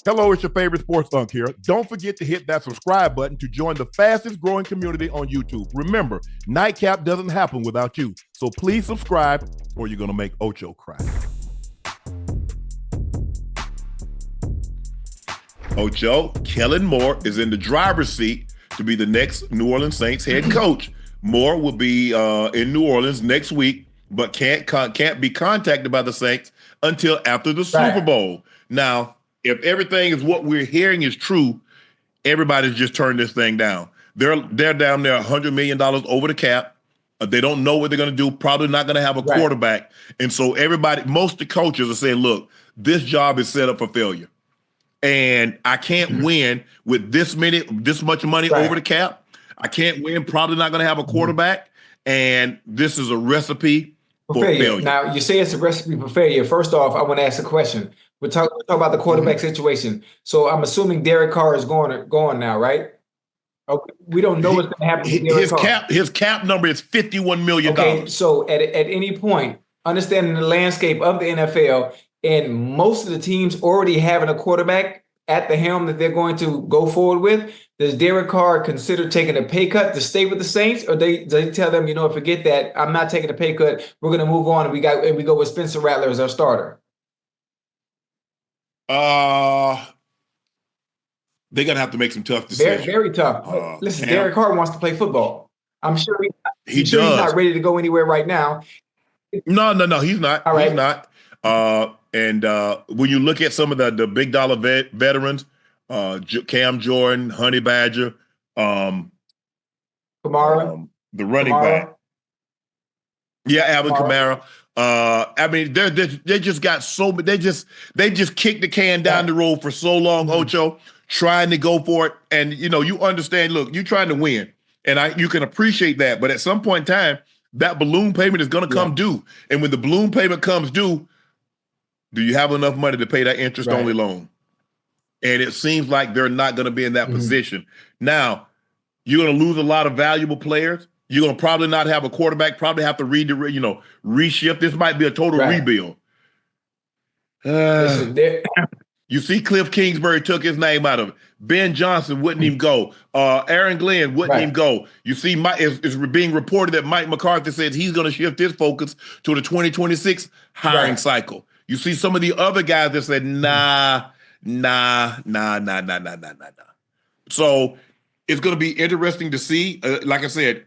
Hello, it's your favorite sports Unc here. Don't forget to hit that subscribe button to join the fastest growing community on YouTube. Remember, Nightcap doesn't happen without you. So please subscribe or you're going to make Ocho cry. Ocho, Kellen Moore is in the driver's seat to be the next New Orleans Saints head coach. Moore will be in New Orleans next week, but can't be contacted by the Saints until after the Super Bowl. Now, if everything is what we're hearing is true, everybody's just turned this thing down. They're down there $100 million over the cap. They don't know what they're going to do. Probably not going to have a quarterback. And so most of the coaches are saying, look, this job is set up for failure. And I can't win with this much money over the cap. I can't win. Probably not going to have a quarterback. And this is a recipe for failure. Now, you say it's a recipe for failure. First off, I want to ask a question. We're talking about the quarterback situation. So I'm assuming Derek Carr is going now, right? Okay. We don't know what's going to happen with Derek Carr. His cap number is $51 million. Okay, so at any point, understanding the landscape of the NFL, and most of the teams already having a quarterback at the helm that they're going to go forward with, does Derek Carr consider taking a pay cut to stay with the Saints, or they tell them, forget that, I'm not taking a pay cut, we're going to move on, and we go with Spencer Rattler as our starter? They're gonna have to make some tough decisions. Very tough. Listen, Derek Carr wants to play football. I'm sure he's not ready to go anywhere right now. No, he's not. All right. He's not. And when you look at some of the big dollar veterans, Cam Jordan, Honey Badger, Kamara, the running back. Yeah, Alvin Kamara. I mean, they just got so they just kicked the can down the road for so long, Ocho, trying to go for it. And you understand, look, you're trying to win. And you can appreciate that. But at some point in time, that balloon payment is gonna come due. And when the balloon payment comes due, do you have enough money to pay that interest-only loan? And it seems like they're not going to be in that position. Now, you're going to lose a lot of valuable players. You're going to probably not have a quarterback, probably have to reshift. This might be a total rebuild. You see Cliff Kingsbury took his name out of it. Ben Johnson wouldn't even go. Aaron Glenn wouldn't even go. You see, it's being reported that Mike McCarthy says he's going to shift his focus to the 2026 hiring cycle. You see some of the other guys that said, nah. So it's going to be interesting to see. Like I said,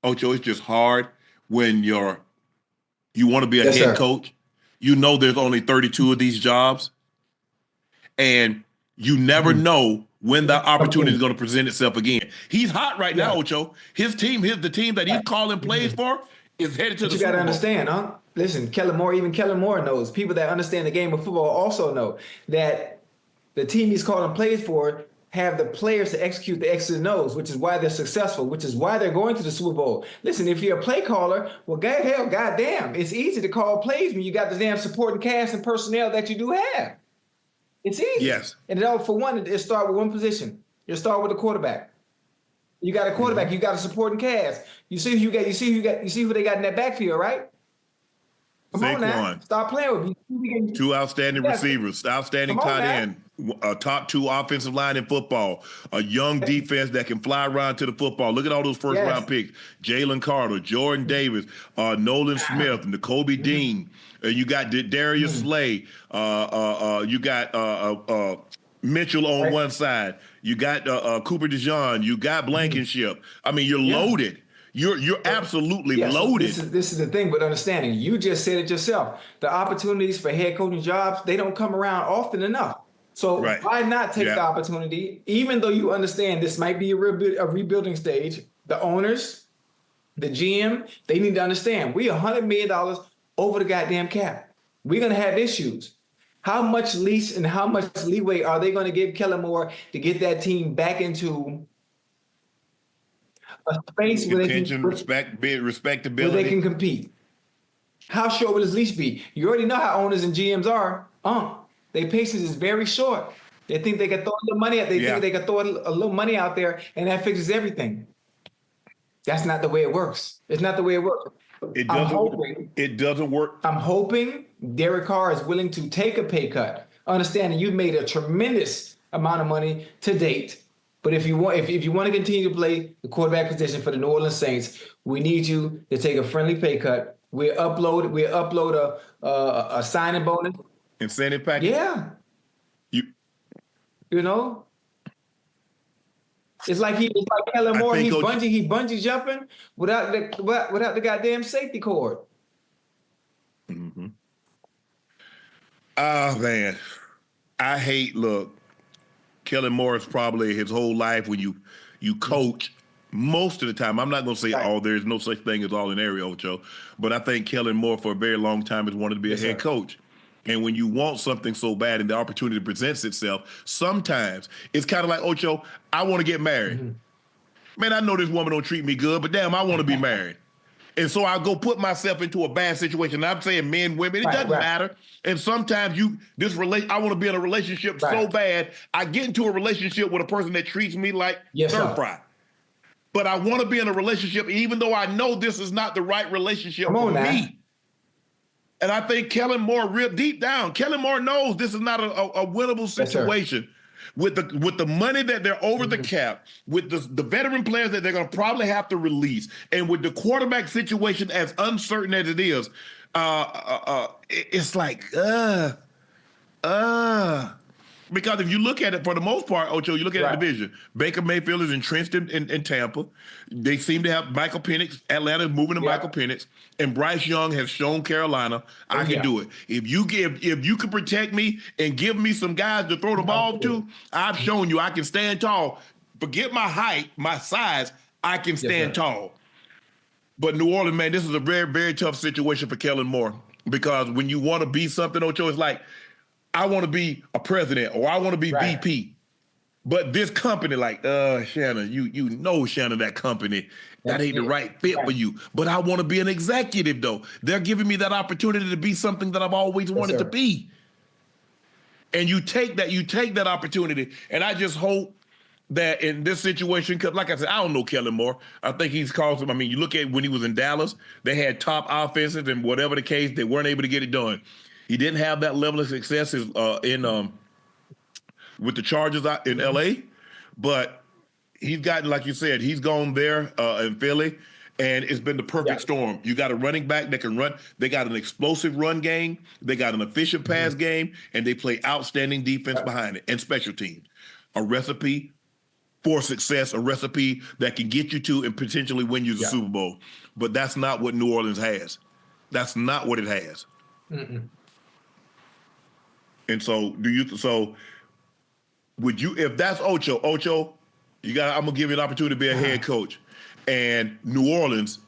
Ocho, it's just hard when you want to be a head coach. You know there's only 32 of these jobs. And you never know when the opportunity is going to present itself again. He's hot right now, Ocho. The team that he's calling plays for is headed to the Super Bowl. You got to understand, huh? Listen, Kellen Moore knows. People that understand the game of football also know that the team he's calling plays for have the players to execute the X's and O's, which is why they're successful, which is why they're going to the Super Bowl. Listen, if you're a play caller, well, goddamn, it's easy to call plays when you got the damn supporting cast and personnel that you do have. It's easy. Yes. And for one, it start with one position. You start with the quarterback. You got a quarterback. You got a supporting cast. You see who they got in that backfield, right? Come on now. Stop playing with me. Two outstanding receivers, outstanding tight end, a top 2 offensive line in football, a young defense that can fly around to the football. Look at all those first-round picks. Jalen Carter, Jordan Davis, Nolan Smith, N'Kobe Dean. You got Darius Slay. You got Mitchell on one side. You got Cooper DeJean. You got Blankenship. I mean, you're loaded. You're absolutely loaded. This is the thing with understanding. You just said it yourself. The opportunities for head coaching jobs, they don't come around often enough. So why not take the opportunity, even though you understand this might be a rebuilding stage? The owners, the GM, they need to understand we $100 million over the goddamn cap. We're going to have issues. How much leash and how much leeway are they going to give Kellen Moore to get that team back into a space where they can respectability, where they can compete? How short will his leash be? You already know how owners and GMs are. Their patience is very short. They think they can throw a little money out. They think they can throw a little money out there, and that fixes everything. That's not the way it works. It's not the way it works. It doesn't work. I'm hoping Derek Carr is willing to take a pay cut. understanding you've made a tremendous amount of money to date. But if you want to continue to play the quarterback position for the New Orleans Saints, we need you to take a friendly pay cut. We'll upload a signing bonus. Incentive package? Yeah. You know? It's like Kellen Moore. He bungee jumping without the goddamn safety cord. Mm-hmm. Oh man, look, Kellen Moore is probably his whole life when you coach. Most of the time, I'm not going to say there's no such thing as all in area, Ocho, but I think Kellen Moore for a very long time has wanted to be a head coach. And when you want something so bad and the opportunity presents itself, sometimes it's kind of like, Ocho, I want to get married. Mm-hmm. Man, I know this woman don't treat me good, but damn, I want to be married. And so I'll go put myself into a bad situation. I'm saying men, women, it doesn't matter. And sometimes I want to be in a relationship so bad, I get into a relationship with a person that treats me like stir fry. But I want to be in a relationship, even though I know this is not the right relationship for me. And I think Kellen Moore, real deep down, Kellen Moore knows this is not a winnable situation. With the money that they're over the cap, with the veteran players that they're going to probably have to release, and with the quarterback situation as uncertain as it is, it's like, because if you look at it, for the most part, Ocho, you look at the division. Baker Mayfield is entrenched in Tampa. They seem to have Michael Penix. Atlanta is moving to Michael Penix, and Bryce Young has shown Carolina I can do it. If you can protect me and give me some guys to throw the ball to, I've shown you I can stand tall. Forget my height, my size. I can stand tall. But New Orleans, man, this is a very, very tough situation for Kellen Moore, because when you want to be something, Ocho, it's like, I want to be a president or I want to be VP. But this company, like, Shannon, you know, Shannon, that company, that ain't the right fit for you. But I want to be an executive, though. They're giving me that opportunity to be something that I've always wanted to be. And you take that opportunity. And I just hope that in this situation, because like I said, I don't know Kellen Moore. I think he's caused him. I mean, you look at when he was in Dallas, they had top offenses, and whatever the case, they weren't able to get it done. He didn't have that level of success with the Chargers out in LA, but he's gotten, like you said, he's gone there in Philly, and it's been the perfect storm. You got a running back that can run. They got an explosive run game. They got an efficient pass game, and they play outstanding defense behind it and special teams. A recipe for success, a recipe that can get you to and potentially win you the Super Bowl. But that's not what New Orleans has. That's not what it has. Mm-mm. And so would you, if that's Ocho, I'm gonna give you an opportunity to be a head coach. And New Orleans,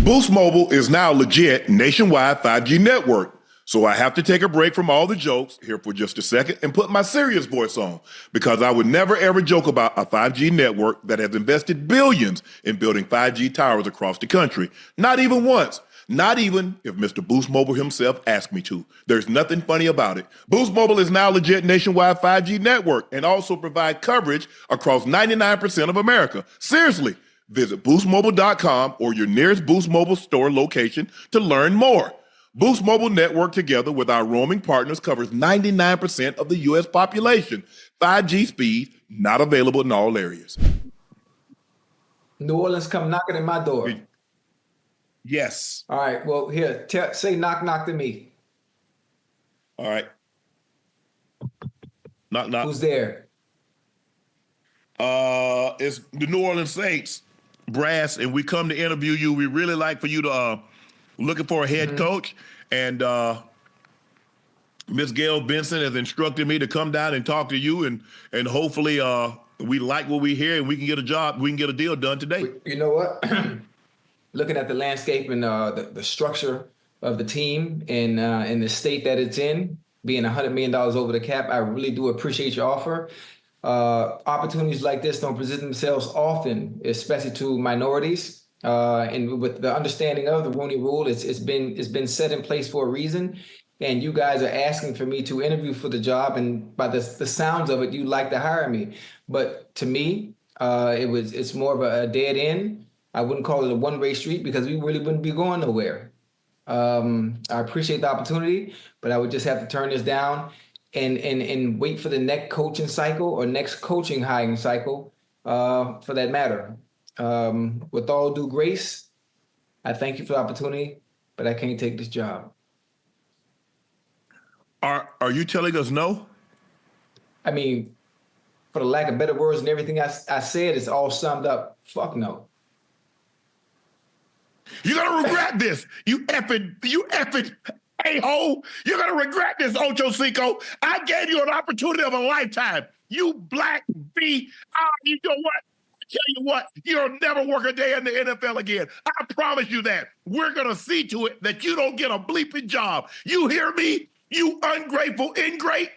Boost Mobile is now legit nationwide 5G network. So I have to take a break from all the jokes here for just a second and put my serious voice on, because I would never ever joke about a 5G network that has invested billions in building 5G towers across the country. Not even once. Not even if Mr. Boost Mobile himself asked me to. There's nothing funny about it. Boost Mobile is now legit nationwide 5G network and also provide coverage across 99% of America. Seriously, visit boostmobile.com or your nearest Boost Mobile store location to learn more. Boost Mobile network, together with our roaming partners, covers 99% of the U.S. population. 5G speed, not available in all areas. New Orleans come knocking at my door. Yes. All right. Well, here, say knock, knock to me. All right. Knock, knock. Who's there? It's the New Orleans Saints brass, and we come to interview you. We really like for you to looking for a head coach, and Miss Gail Benson has instructed me to come down and talk to you, and hopefully we like what we hear and we can get a job. We can get a deal done today. You know what? Looking at the landscape and the structure of the team and the state that it's in, being $100 million over the cap, I really do appreciate your offer. Opportunities like this don't present themselves often, especially to minorities. And with the understanding of the Rooney Rule, it's been set in place for a reason. And you guys are asking for me to interview for the job, and by the sounds of it, you'd like to hire me. But to me, it's more of a dead end. I wouldn't call it a one-way street, because we really wouldn't be going nowhere. I appreciate the opportunity, but I would just have to turn this down and wait for the next coaching cycle or next coaching hiring cycle, for that matter. With all due grace, I thank you for the opportunity, but I can't take this job. Are you telling us no? I mean, for the lack of better words and everything I said, it's all summed up. Fuck no. You're gonna regret this. You effing a-hole. You're gonna regret this, Ochocinco. I gave you an opportunity of a lifetime. You black B. You know what? I tell you what, you'll never work a day in the NFL again. I promise you that. We're gonna see to it that you don't get a bleeping job. You hear me? You ungrateful ingrate.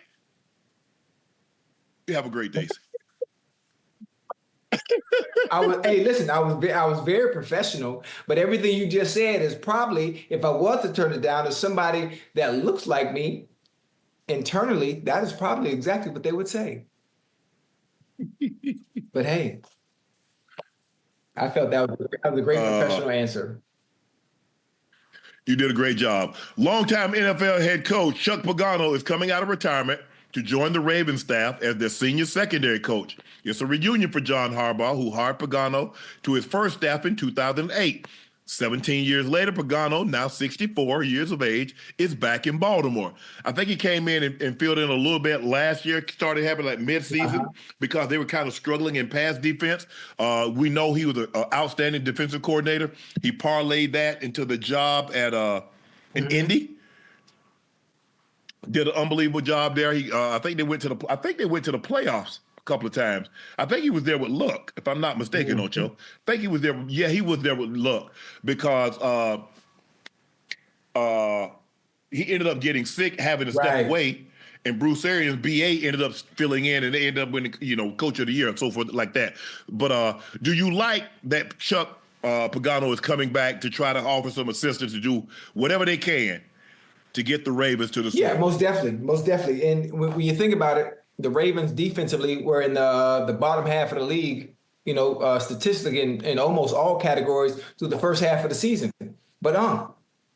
You have a great day. Hey, listen, I was very professional, but everything you just said is probably, if I was to turn it down to somebody that looks like me internally, that is probably exactly what they would say. But hey, I felt that was a great professional answer. You did a great job. Longtime NFL head coach Chuck Pagano is coming out of retirement to join the Ravens staff as their senior secondary coach. It's a reunion for John Harbaugh, who hired Pagano to his first staff in 2008. 17 years later, Pagano, now 64 years of age, is back in Baltimore. I think he came in and filled in a little bit last year, started happening like mid-season because they were kind of struggling in pass defense. We know he was an outstanding defensive coordinator. He parlayed that into the job at in Indy. Did an unbelievable job there. I think they went to the playoffs a couple of times. I think he was there with luck, if I'm not mistaken, Ocho. I think he was there. Yeah, he was there with luck because he ended up getting sick, having to step away, and Bruce Arians, BA, ended up filling in, and they ended up winning, Coach of the Year and so forth like that. But do you like that Chuck Pagano is coming back to try to offer some assistance to do whatever they can to get the Ravens to the Super Bowl? Yeah, most definitely. And when you think about it, the Ravens defensively were in the bottom half of the league, statistically in almost all categories through the first half of the season. But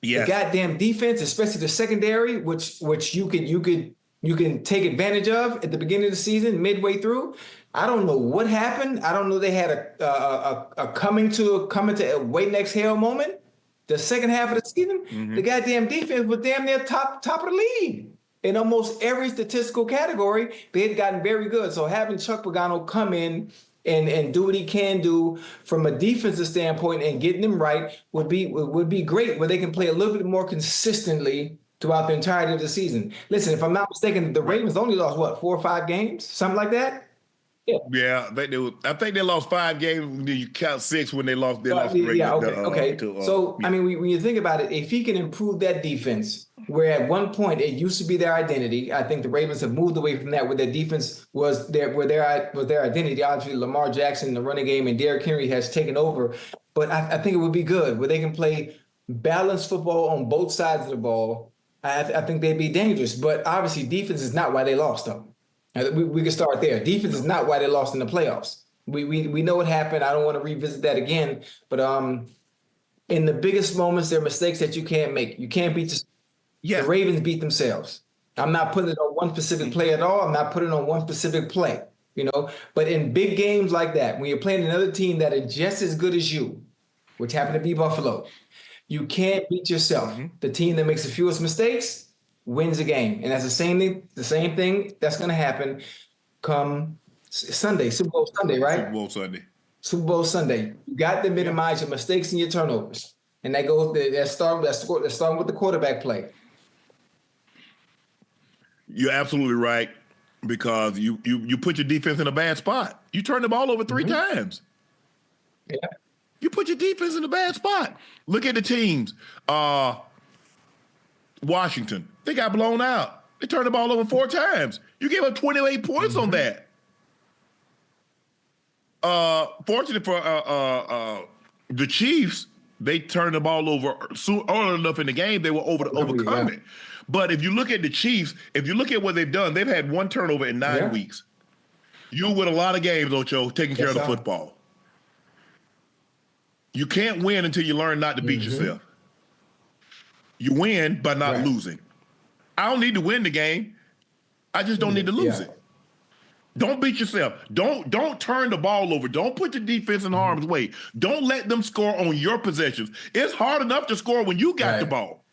the goddamn defense, especially the secondary, which you can take advantage of at the beginning of the season, midway through. I don't know what happened. I don't know they had a coming to a wait and exhale moment. The second half of the season, the goddamn defense was damn near top of the league. In almost every statistical category, they had gotten very good. So having Chuck Pagano come in and do what he can do from a defensive standpoint and getting them right would be great, where they can play a little bit more consistently throughout the entirety of the season. Listen, if I'm not mistaken, the Ravens only lost, 4 or 5 games? Something like that? Yeah, I think they lost 5 games. You count 6 when they lost. Okay. So I mean, when you think about it, if he can improve that defense, where at one point it used to be their identity, I think the Ravens have moved away from that, where their defense was their identity. Obviously, Lamar Jackson, the running game, and Derrick Henry has taken over. But I think it would be good where they can play balanced football on both sides of the ball. I think they'd be dangerous. But obviously, defense is not why they lost them. We can start there. Defense is not why they lost in the playoffs. We know what happened. I don't want to revisit that again. But in the biggest moments, there are mistakes that you can't make. You can't beat the Ravens beat themselves. I'm not putting it on one specific play at all. I'm not putting it on one specific play. But in big games like that, when you're playing another team that is just as good as you, which happened to be Buffalo, you can't beat yourself. The team that makes the fewest mistakes wins the game. And that's the same thing that's going to happen come Sunday, Super Bowl Sunday, right? Super Bowl Sunday. You got to minimize your mistakes and your turnovers. And that's starting with the quarterback play. You're absolutely right, because you put your defense in a bad spot. You turn the ball over 3 times. Yeah. You put your defense in a bad spot. Look at the teams. Washington, they got blown out. They turned the ball over 4 times. You gave up 28 points on that. Fortunately for the Chiefs, they turned the ball over early enough in the game. They were able to overcome it. But if you look at the Chiefs, if you look at what they've done, they've had 1 turnover in 9 weeks. You win a lot of games, Ocho, taking care of the football. You can't win until you learn not to beat yourself. You win by not Right. losing. I don't need to win the game. I just don't need to lose it. Don't beat yourself. Don't turn the ball over. Don't put the defense in harm's way. Don't let them score on your possessions. It's hard enough to score when you got the ball.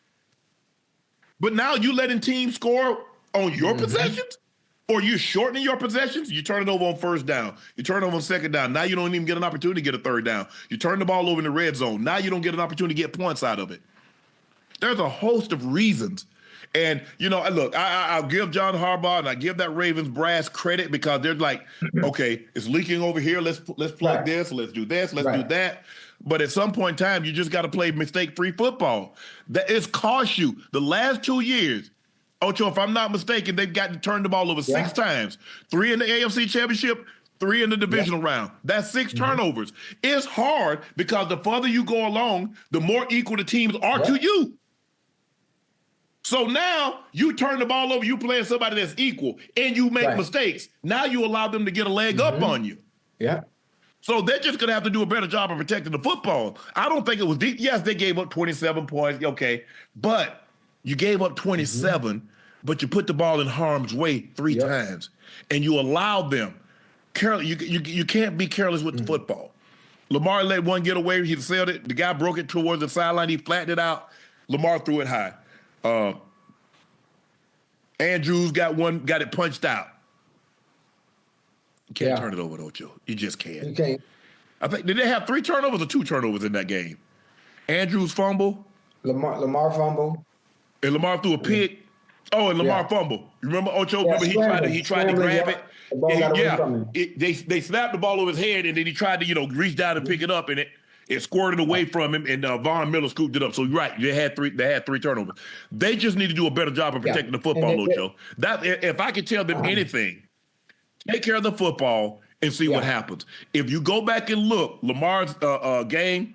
But now you letting teams score on your possessions? Or you're shortening your possessions? You turn it over on first down. You turn it over on second down. Now you don't even get an opportunity to get a third down. You turn the ball over in the red zone. Now you don't get an opportunity to get points out of it. There's a host of reasons. And, you know, look, I'll give John Harbaugh and I give that Ravens brass credit because they're like, okay, it's leaking over here. Let's plug this. Let's do this. Let's do that. But at some point in time, you just got to play mistake-free football. That it's cost you the last 2 years. Ocho, if I'm not mistaken, they've got to turn the ball over 6 times. 3 in the AFC Championship, 3 in the divisional round. That's 6 turnovers. It's hard because the further you go along, the more equal the teams are to you. So now you turn the ball over, you playing somebody that's equal, and you make mistakes. Now you allow them to get a leg up on you. So they're just going to have to do a better job of protecting the football. I don't think it was deep. Yes, they gave up 27 points. Okay. But you gave up 27, but you put the ball in harm's way 3 times, and you allowed them. You can't be careless with the football. Lamar let one get away. He sailed it. The guy broke it towards the sideline. He flattened it out. Lamar threw it high. Andrews got it punched out. You can't turn it over, Ocho. You just can't. You can't. I think, did they have 3 turnovers or 2 turnovers in that game? Andrews fumble. Lamar fumble. And Lamar threw a pick. Oh, and Lamar fumble. You remember Ocho? Remember he tried to grab it. They snapped the ball over his head, and then he tried to reach down and pick it up, and it squirted away from him, and Von Miller scooped it up. So you're right, they had 3 turnovers. They just need to do a better job of protecting the football, Ocho. That if I could tell them anything, take care of the football and see what happens. If you go back and look, Lamar's game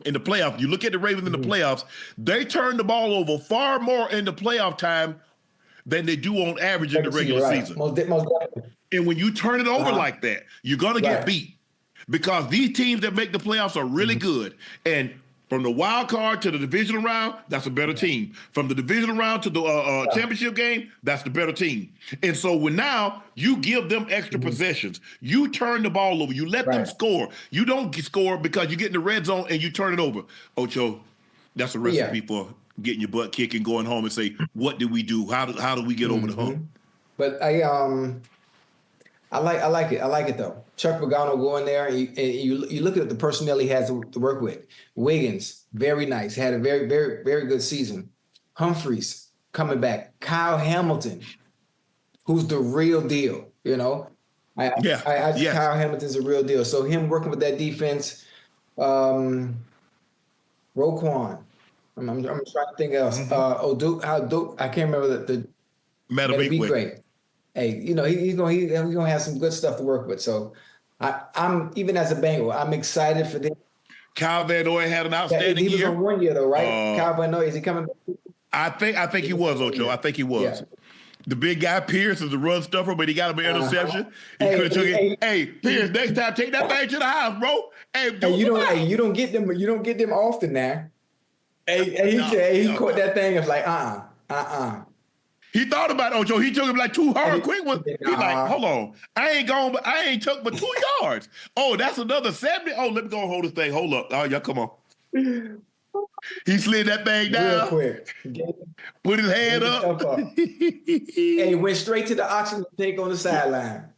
in the playoffs, you look at the Ravens in the playoffs, they turn the ball over far more in the playoff time than they do on average in the regular season. Most definitely. And when you turn it over like that, you're going to get beat. Because these teams that make the playoffs are really good. And from the wild card to the divisional round, that's a better team. From the divisional round to the championship game, that's the better team. And so when now you give them extra possessions, you turn the ball over, you let them score. You don't score because you get in the red zone and you turn it over. Ocho, that's a recipe for getting your butt kicked and going home and say, what did we do? How do we get over the hump? But I like it. I like it though. Chuck Pagano going there, and you look at the personnel he has to work with. Wiggins, very nice, had a very, very, very good season. Humphreys coming back. Kyle Hamilton, who's the real deal. Kyle Hamilton's a real deal. So him working with that defense, Roquan. I'm trying to think else. I can't remember the great. Hey, he's gonna have some good stuff to work with. So I'm even as a Bengal, I'm excited for this. Kyle Van Noy had an outstanding year. He was on 1 year though, right? Kyle Van Noy, is he coming back? I think he was, Ocho. I think he was. Yeah. The big guy Pierce is a run stuffer, but he got an interception. Hey, Pierce, next time take that thing to the house, bro. You don't get them often now. He caught that thing. It's like He thought about it, Ocho. He took him like 2 hard quick ones. He's like, hold on. I ain't took but 2 yards. Oh, that's another 70. Oh, let me go and hold this thing. Hold up. Oh, yeah, come on. He slid that thing down. Real quick. Put his head up. He went straight to the oxygen tank on the sideline.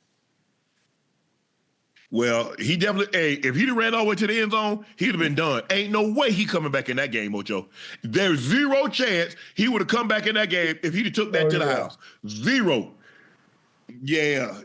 Well, he definitely, if he'd have ran all the way to the end zone, he'd have been done. Ain't no way he coming back in that game, Ocho. There's 0 chance he would have come back in that game if he'd have took that to the house. 0. Yeah.